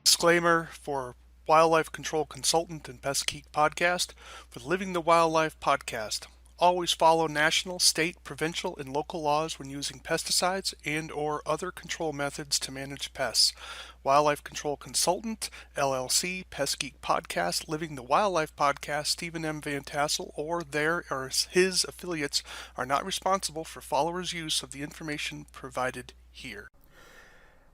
Disclaimer for wildlife control consultant and Pest Geek podcast for the Living the Wildlife podcast. Always follow national, state, provincial, and local laws when using pesticides and or other control methods to manage pests. Wildlife Control Consultant, LLC, Pest Geek Podcast, Living the Wildlife Podcast, Stephen M. Vantassel, or their or his affiliates are not responsible for followers' use of the information provided here.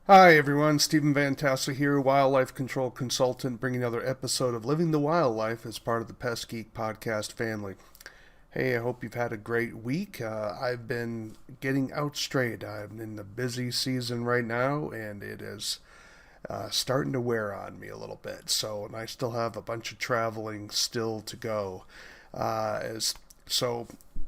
Hi everyone, Stephen Vantassel here, Wildlife Control Consultant, bringing another episode of Living the Wildlife as part of the Pest Geek podcast family. Hey, I hope you've had a great week. I've been getting out straight. I'm in the busy season right now, and it is starting to wear on me a little bit. And I still have a bunch of traveling still to go.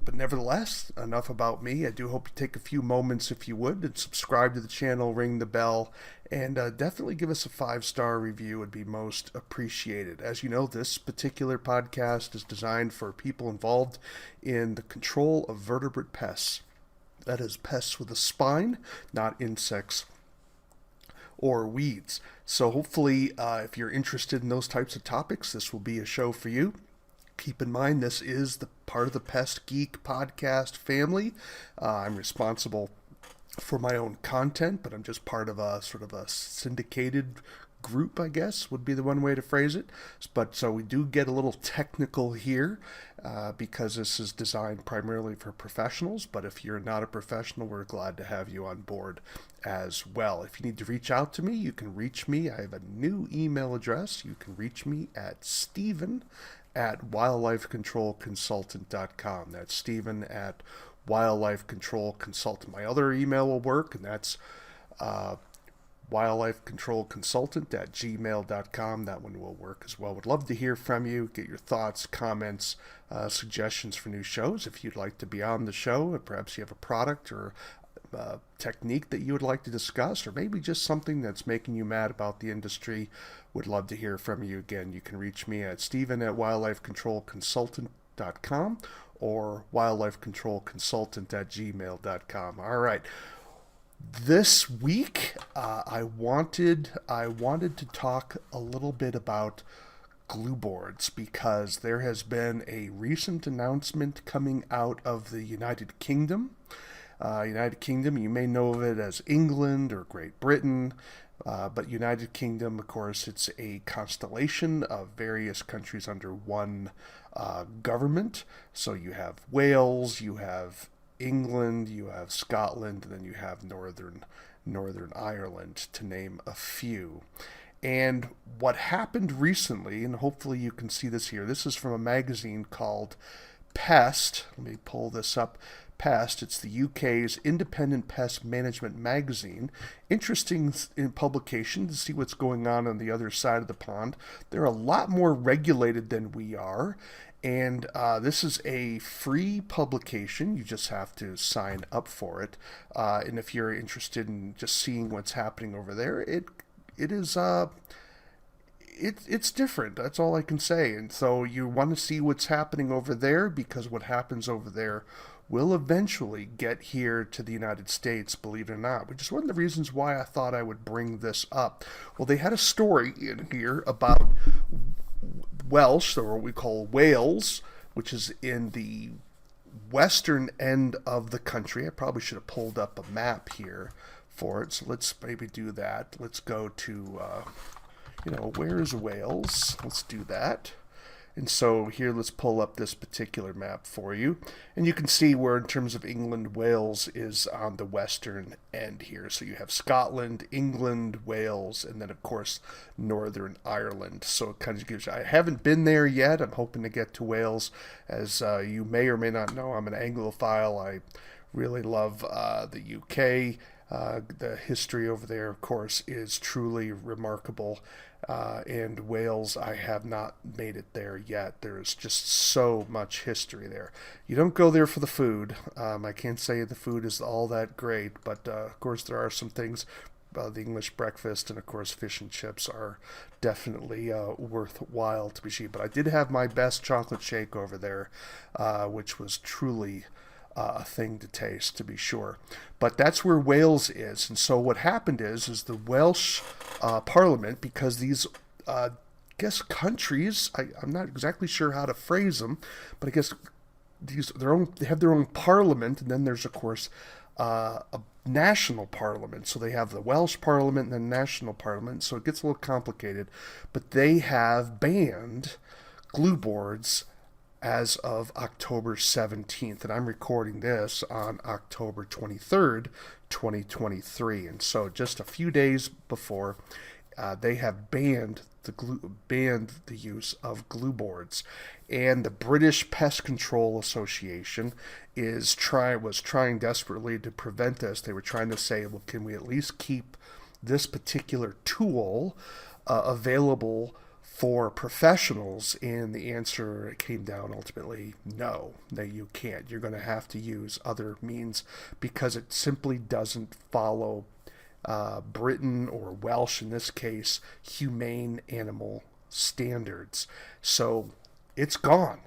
But nevertheless, enough about me. I do hope you take a few moments, if you would, and subscribe to the channel, ring the bell, and definitely give us a 5-star review. Would be most appreciated. As you know, this particular podcast is designed for people involved in the control of vertebrate pests. That is, pests with a spine, not insects or weeds. So hopefully, if you're interested in those types of topics, this will be a show for you. Keep in mind, this is the part of the Pest Geek podcast family. I'm responsible for my own content, but I'm just part of a sort of a syndicated group, I guess, would be the one way to phrase it. But so we do get a little technical here because this is designed primarily for professionals. But if you're not a professional, we're glad to have you on board as well. If you need to reach out to me, you can reach me. I have a new email address. You can reach me at Stephen@wildlifecontrolconsultant.com. That's Stephen at wildlifecontrolconsultant. My other email will work, and that's wildlifecontrolconsultant@gmail.com. That one will work as well. Would love to hear from you, get your thoughts, comments, suggestions for new shows. If you'd like to be on the show, or perhaps you have a product or technique that you would like to discuss, or maybe just something that's making you mad about the industry, would love to hear from you. Again, you can reach me at Stephen@wildlifecontrolconsultant.com or wildlifecontrolconsultant@gmail.com. All right. This week, I wanted to talk a little bit about glue boards because there has been a recent announcement coming out of the United Kingdom. United Kingdom, you may know of it as England or Great Britain, but United Kingdom, of course, it's a constellation of various countries under one government. So you have Wales, you have England, you have Scotland, and then you have Northern Ireland, to name a few. And what happened recently, and hopefully you can see this here, this is from a magazine called Pest. Let me pull this up. Pest, it's the UK's independent pest management magazine. Interesting in publication to see what's going on the other side of the pond. They're a lot more regulated than we are, and this is a free publication. You just have to sign up for it. And if you're interested in just seeing what's happening over there, it is it's different. That's all I can say. And so you want to see what's happening over there, because what happens over there will eventually get here to the United States, believe it or not, which is one of the reasons why I thought I would bring this up. Well, they had a story in here about Welsh, or what we call Wales, which is in the western end of the country. I probably should have pulled up a map here for it, so let's maybe do that. Let's go to, where is Wales? Let's do that. And so here, let's pull up this particular map for you. And you can see where, in terms of England, Wales is on the western end here. So you have Scotland, England, Wales, and then, of course, Northern Ireland. So it kind of gives you, I haven't been there yet. I'm hoping to get to Wales. As you may or may not know, I'm an Anglophile. I really love the UK. The history over there, of course, is truly remarkable. And Wales, I have not made it there yet. There's just so much history there. You don't go there for the food. I can't say the food is all that great, but of course there are some things. The English breakfast and, of course, fish and chips are definitely worthwhile to be seen. But I did have my best chocolate shake over there, which was truly a thing to taste, to be sure. But that's where Wales is. And so what happened is the Welsh Parliament, because these guess countries, I'm not exactly sure how to phrase them, but I guess they have their own parliament, and then there's of course a national parliament. So they have the Welsh parliament and the national parliament. So it gets a little complicated, but they have banned glue boards as of October 17th, and I'm recording this on October 23rd, 2023. And so just a few days before, they have banned the use of glue boards. And the British Pest Control Association was trying desperately to prevent this. They were trying to say, well, can we at least keep this particular tool available for professionals? And the answer came down ultimately, no, that you can't. You're going to have to use other means because it simply doesn't follow Britain, or Welsh in this case, humane animal standards. So it's gone.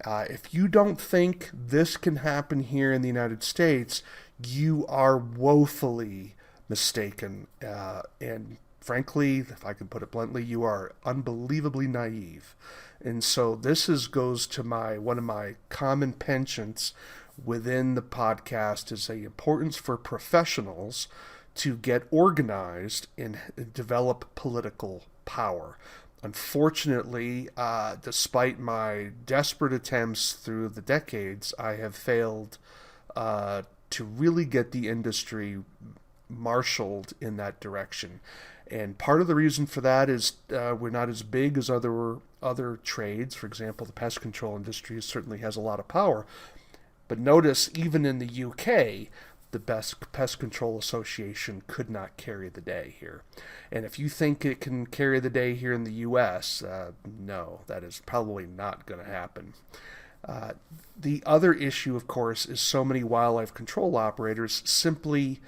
If you don't think this can happen here in the United States, you are woefully mistaken. And frankly, if I can put it bluntly, you are unbelievably naive. And so this goes to one of my common penchants within the podcast is the importance for professionals to get organized and develop political power. Unfortunately, despite my desperate attempts through the decades, I have failed to really get the industry marshaled in that direction. And part of the reason for that is we're not as big as other trades. For example, the pest control industry certainly has a lot of power. But notice, even in the UK, the Pest Control Association could not carry the day here. And if you think it can carry the day here in the U.S., no, that is probably not going to happen. The other issue, of course, is so many wildlife control operators simply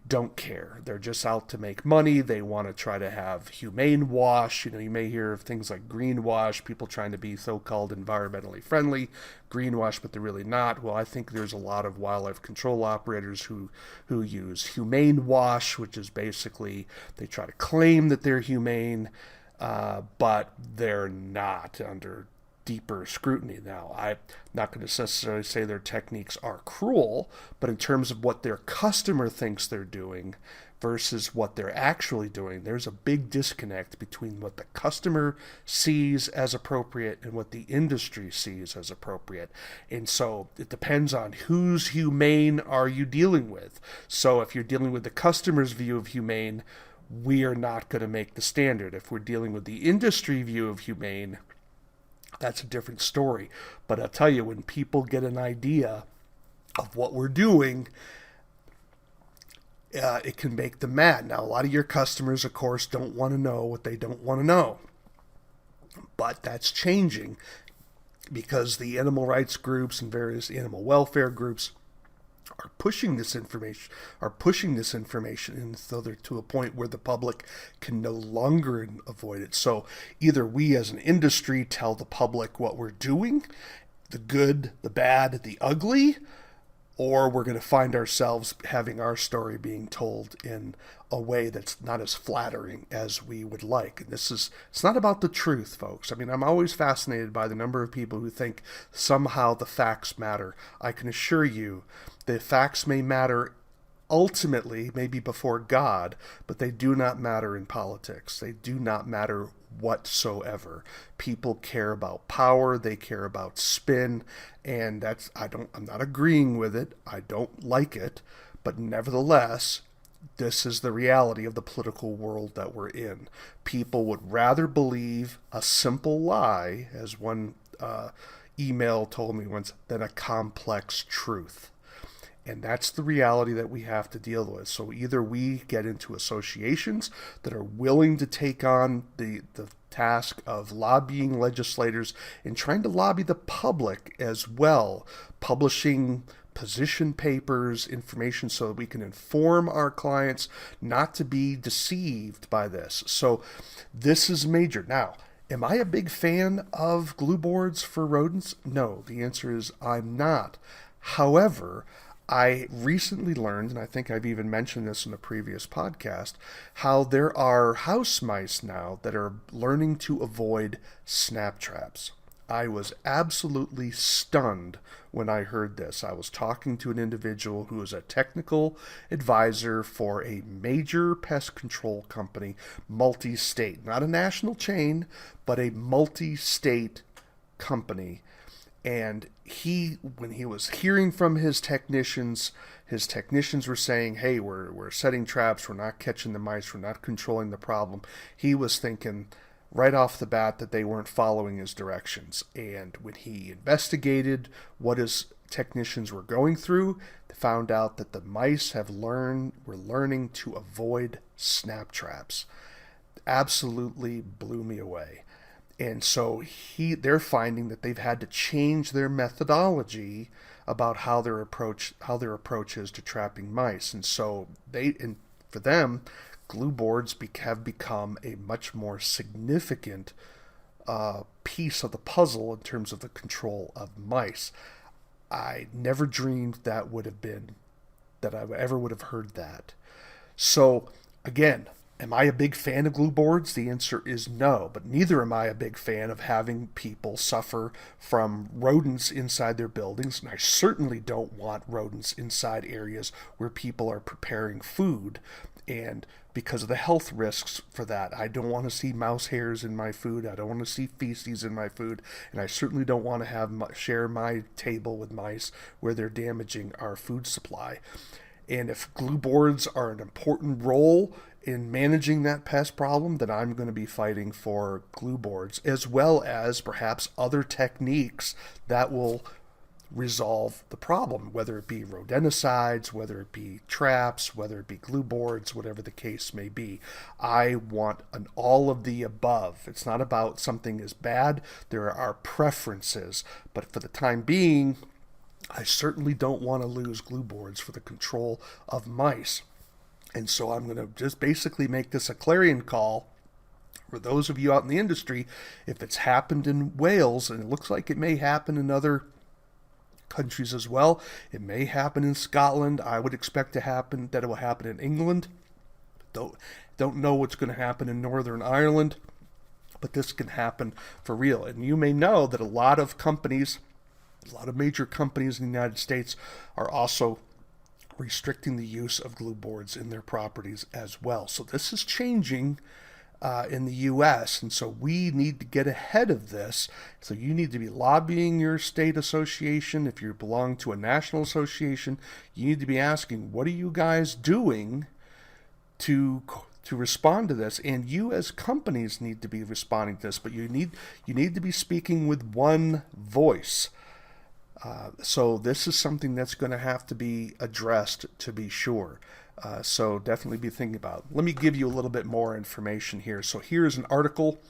don't care. They're just out to make money. They want to try to have humane wash. You may hear of things like greenwash, people trying to be so-called environmentally friendly, greenwash, but they're really not. Well, I think there's a lot of wildlife control operators who use humane wash, which is basically they try to claim that they're humane, but they're not under deeper scrutiny. Now, I'm not going to necessarily say their techniques are cruel, but in terms of what their customer thinks they're doing versus what they're actually doing, there's a big disconnect between what the customer sees as appropriate and what the industry sees as appropriate. And so it depends on whose humane are you dealing with. So if you're dealing with the customer's view of humane, we are not going to make the standard. If we're dealing with the industry view of humane, that's a different story. But I'll tell you, when people get an idea of what we're doing, it can make them mad. Now, a lot of your customers, of course, don't want to know what they don't want to know. But that's changing because the animal rights groups and various animal welfare groups are pushing this information, and so they're to a point where the public can no longer avoid it. So either we as an industry tell the public what we're doing, the good, the bad, the ugly, or we're going to find ourselves having our story being told in a way that's not as flattering as we would like. And it's not about the truth, folks. I mean, I'm always fascinated by the number of people who think somehow the facts matter. I can assure you the facts may matter ultimately, maybe before God, but they do not matter in politics. They do not matter whatsoever. People care about power, they care about spin, and I'm not agreeing with it. I don't like it, but nevertheless, this is the reality of the political world that we're in. People would rather believe a simple lie, as one email told me once, than a complex truth. And that's the reality that we have to deal with. So either we get into associations that are willing to take on the task of lobbying legislators and trying to lobby the public as well, publishing position papers, information so that we can inform our clients not to be deceived by this. So this is major. Now, am I a big fan of glue boards for rodents? No, the answer is I'm not. However, I recently learned, and I think I've even mentioned this in a previous podcast, how there are house mice now that are learning to avoid snap traps. I was absolutely stunned when I heard this. I was talking to an individual who is a technical advisor for a major pest control company, multi state, not a national chain, but a multi state company. And when he was hearing from his technicians were saying, hey, we're setting traps, we're not catching the mice, we're not controlling the problem. He was thinking right off the bat that they weren't following his directions. And when he investigated what his technicians were going through, they found out that the mice were learning to avoid snap traps. Absolutely blew me away. And so they're finding that they've had to change their methodology about how their approach is to trapping mice. And so for them, glue boards have become a much more significant piece of the puzzle in terms of the control of mice. I never dreamed that I ever would have heard that. So again, am I a big fan of glue boards? The answer is no, but neither am I a big fan of having people suffer from rodents inside their buildings, and I certainly don't want rodents inside areas where people are preparing food, and because of the health risks for that, I don't want to see mouse hairs in my food, I don't want to see feces in my food, and I certainly don't want to share my table with mice where they're damaging our food supply. And if glue boards are an important role in managing that pest problem, then I'm going to be fighting for glue boards, as well as perhaps other techniques that will resolve the problem, whether it be rodenticides, whether it be traps, whether it be glue boards, whatever the case may be. I want an all of the above. It's not about something is bad. There are preferences, but for the time being, I certainly don't want to lose glue boards for the control of mice. And so I'm going to just basically make this a clarion call for those of you out in the industry. If it's happened in Wales, and it looks like it may happen in other countries as well, it may happen in Scotland. I would expect that it will happen in England. Don't know what's going to happen in Northern Ireland, but this can happen for real. And you may know that a lot of major companies in the United States are also restricting the use of glue boards in their properties as well. So this is changing in the U.S., and so we need to get ahead of this. So you need to be lobbying your state association. If you belong to a national association, you need to be asking, what are you guys doing to respond to this? And you as companies need to be responding to this, but you need to be speaking with one voice. So this is something that's going to have to be addressed, to be sure. So definitely be thinking about it. Let me give you a little bit more information here. So here's an article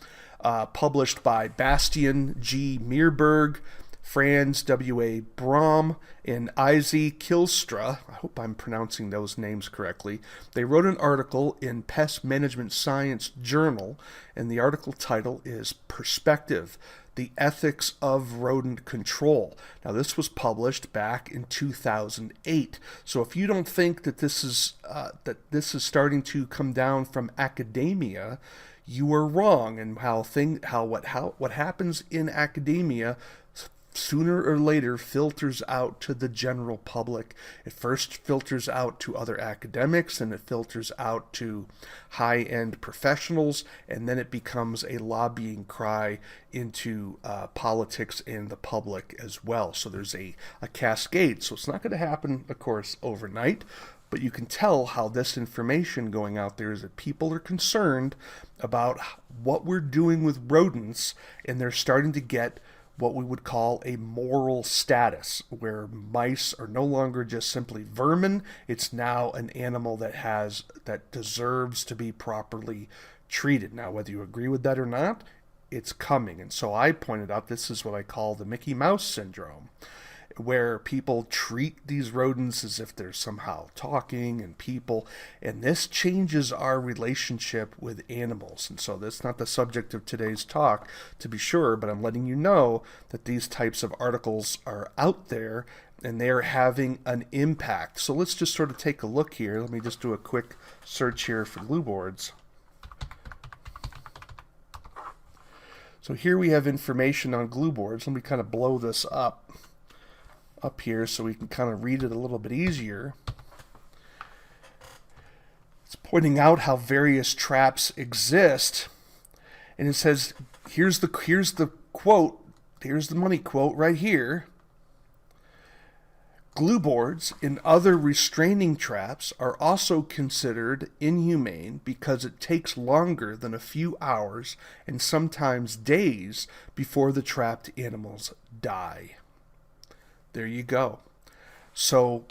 published by Bastian G. Meerberg, Franz W.A. Brom, and Izzy Kilstra. I hope I'm pronouncing those names correctly. They wrote an article in Pest Management Science Journal, and the article title is Perspective: The Ethics of Rodent Control. Now, this was published back in 2008. So if you don't think that this is starting to come down from academia, you are wrong. And what happens in academia sooner or later filters out to the general public. It first filters out to other academics, and it filters out to high-end professionals, and then it becomes a lobbying cry into politics and the public as well. So there's a cascade. So it's not going to happen, of course, overnight, but you can tell how this information going out there is that people are concerned about what we're doing with rodents, and they're starting to get what we would call a moral status, where mice are no longer just simply vermin. It's now an animal that deserves to be properly treated. Now, whether you agree with that or not, it's coming. And so I pointed out this is what I call the Mickey Mouse syndrome, where people treat these rodents as if they're somehow talking and people, and this changes our relationship with animals. And so that's not the subject of today's talk, to be sure, but I'm letting you know that these types of articles are out there, and they're having an impact. So let's just sort of take a look here. Let me just do a quick search here for glue boards. So here we have information on glue boards. Let me kind of blow this up here so we can kind of read it a little bit easier. It's pointing out how various traps exist, and it says here's the quote, here's the money quote right here. Glue boards and other restraining traps are also considered inhumane because it takes longer than a few hours and sometimes days before the trapped animals die. There you go. So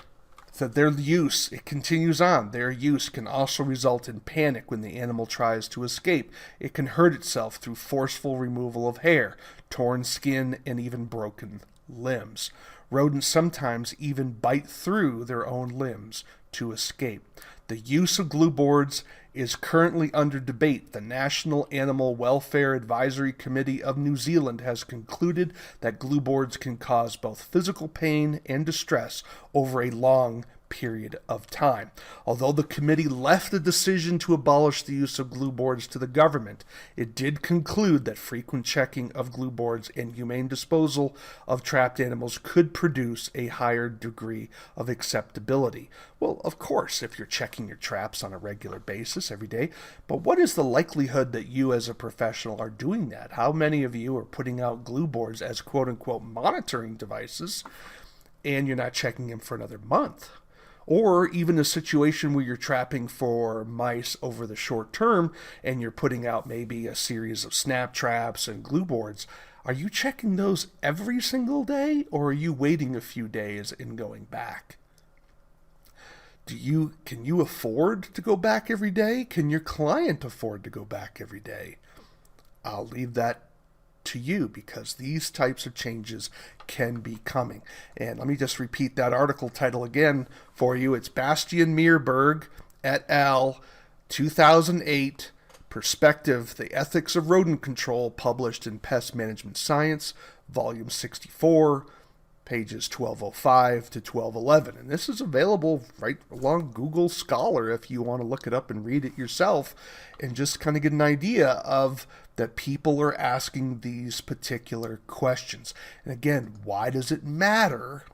that their use, it continues on, their use can also result in panic when the animal tries to escape. It can hurt itself through forceful removal of hair, torn skin, and even broken limbs. Rodents sometimes even bite through their own limbs to escape. The use of glue boards is currently under debate. The National Animal Welfare Advisory Committee of New Zealand has concluded that glue boards can cause both physical pain and distress over a long period of time. Although the committee left the decision to abolish the use of glue boards to the government, it did conclude that frequent checking of glue boards and humane disposal of trapped animals could produce a higher degree of acceptability. Well, of course, if you're checking your traps on a regular basis every day, but what is the likelihood that you as a professional are doing that? How many of you are putting out glue boards as quote-unquote monitoring devices and you're not checking them for another month? Or even a situation where you're trapping for mice over the short term and you're putting out maybe a series of snap traps and glue boards. Are you checking those every single day, or are you waiting a few days and going back? Can you afford to go back every day? Can your client afford to go back every day? I'll leave that to you, because these types of changes can be coming. And let me just repeat that article title again for you. It's Bastian Meerberg et al. 2008, Perspective, The Ethics of Rodent Control, published in Pest Management Science, Volume 64, pages 1205 to 1211. And this is available right along Google Scholar if you want to look it up and read it yourself and just kind of get an idea of that people are asking these particular questions. And again, why does it matter?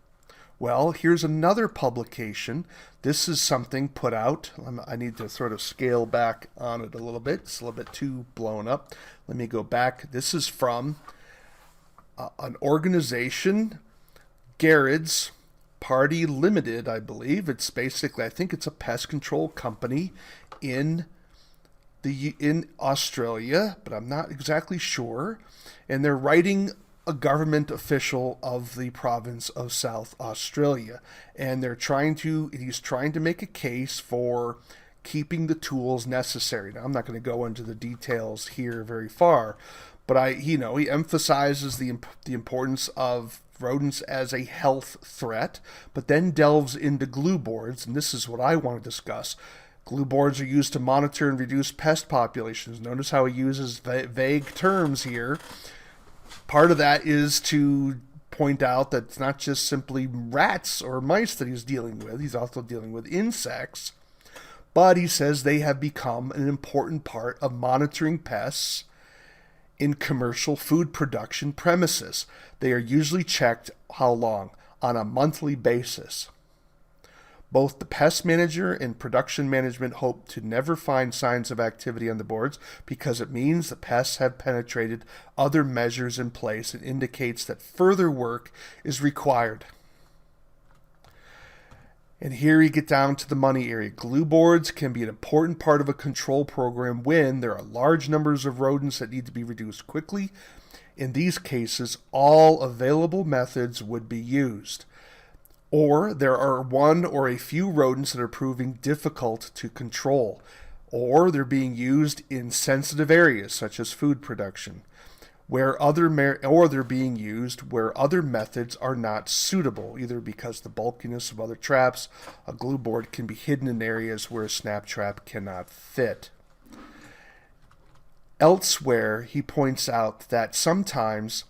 Well, here's another publication. This is something put out. I need to sort of scale back on it a little bit. It's a little bit too blown up. Let me go back. This is from an organization, Garrett's Party Limited, I believe. It's basically, I think it's a pest control company in Australia, but I'm not exactly sure. And they're writing a government official of the province of South Australia, and he's trying to make a case for keeping the tools necessary. Now, I'm not going to go into the details here very far, but he emphasizes the importance of rodents as a health threat, but then delves into glue boards, and this is what I want to discuss. Glue boards are used to monitor and reduce pest populations. Notice how he uses vague terms here. Part of that is to point out that it's not just simply rats or mice that he's dealing with. He's also dealing with insects. But he says they have become an important part of monitoring pests in commercial food production premises. They are usually checked how long? On a monthly basis. Both the pest manager and production management hope to never find signs of activity on the boards because it means the pests have penetrated other measures in place and indicates that further work is required. And here you get down to the money area. Glue boards can be an important part of a control program when there are large numbers of rodents that need to be reduced quickly. In these cases, all available methods would be used. Or there are one or a few rodents that are proving difficult to control, or they're being used in sensitive areas such as food production, or they're being used where other methods are not suitable, either because the bulkiness of other traps. A glue board can be hidden in areas where a snap trap cannot fit. Elsewhere, he points out that sometimes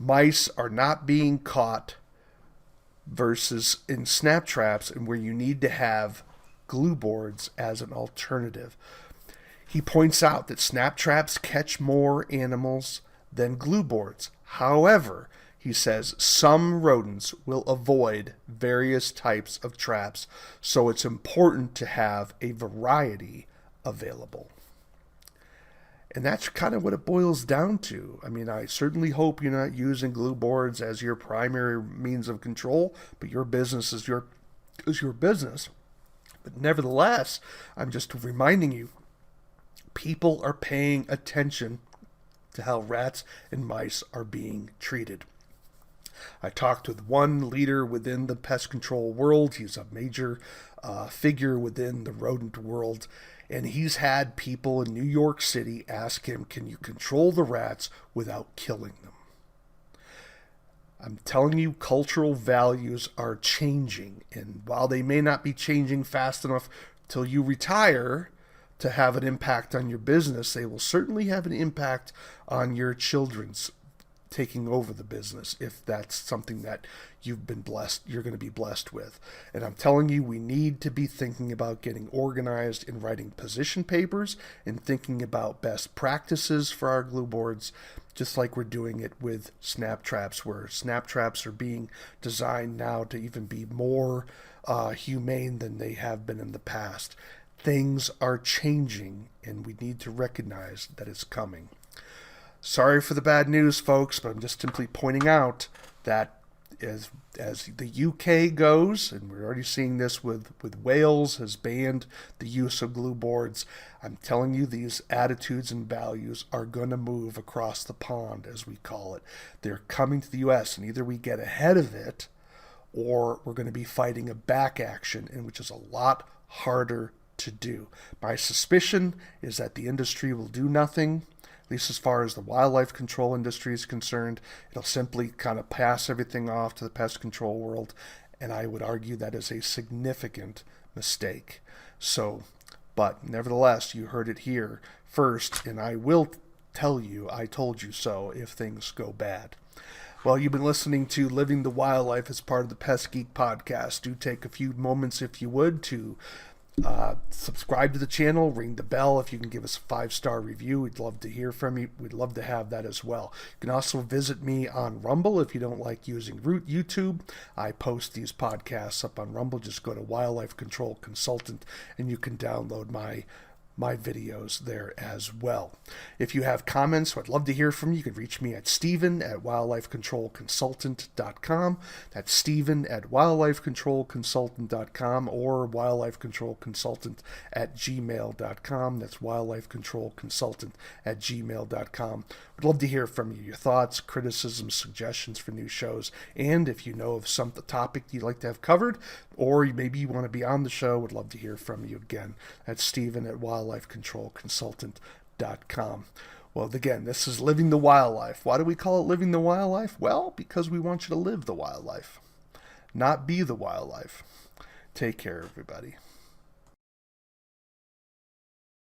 mice are not being caught versus in snap traps and where you need to have glue boards as an alternative. He points out that snap traps catch more animals than glue boards. However, he says some rodents will avoid various types of traps, so it's important to have a variety available. And that's kind of what it boils down to. I mean, I certainly hope you're not using glue boards as your primary means of control, but your business is your business. But nevertheless, I'm just reminding you, people are paying attention to how rats and mice are being treated. I talked with one leader within the pest control world. He's a major figure within the rodent world. And he's had people in New York City ask him, can you control the rats without killing them? I'm telling you, cultural values are changing. And while they may not be changing fast enough till you retire to have an impact on your business, they will certainly have an impact on your children's taking over the business, if that's something that you're going to be blessed with. And I'm telling you, we need to be thinking about getting organized and writing position papers and thinking about best practices for our glue boards, just like we're doing it with snap traps, where snap traps are being designed now to even be more humane than they have been in the past. Things are changing, and we need to recognize that it's coming. Sorry for the bad news, folks, but I'm just simply pointing out that as the UK goes, and we're already seeing this with Wales has banned the use of glue boards, I'm telling you, these attitudes and values are going to move across the pond, as we call it. They're coming to the US, and either we get ahead of it, or we're going to be fighting a back action, and which is a lot harder to do. My suspicion is that the industry will do nothing. At least as far as the wildlife control industry is concerned, it'll simply kind of pass everything off to the pest control world, and I would argue that is a significant mistake. So, but nevertheless, you heard it here first, and I will tell you, I told you so if things go bad. Well, you've been listening to Living the Wildlife as part of the Pest Geek podcast. Do take a few moments, if you would, to subscribe to the channel, ring the bell. If you can give us a 5-star review, we'd love to hear from you. We'd love to have that as well. You can also visit me on Rumble if you don't like using YouTube. I post these podcasts up on Rumble. Just go to Wildlife Control Consultant and you can download my videos there as well. If you have comments, I'd love to hear from you. You can reach me at Stephen at wildlifecontrolconsultant.com. That's Stephen at wildlifecontrolconsultant.com or wildlifecontrolconsultant at gmail.com. That's wildlifecontrolconsultant at gmail.com. I'd love to hear from you, your thoughts, criticisms, suggestions for new shows, and if you know of some topic you'd like to have covered, or maybe you want to be on the show, would love to hear from you again. That's Stephen at wildlifecontrolconsultant.com. Well, again, this is Living the Wildlife. Why do we call it Living the Wildlife? Well, because we want you to live the wildlife, not be the wildlife. Take care, everybody.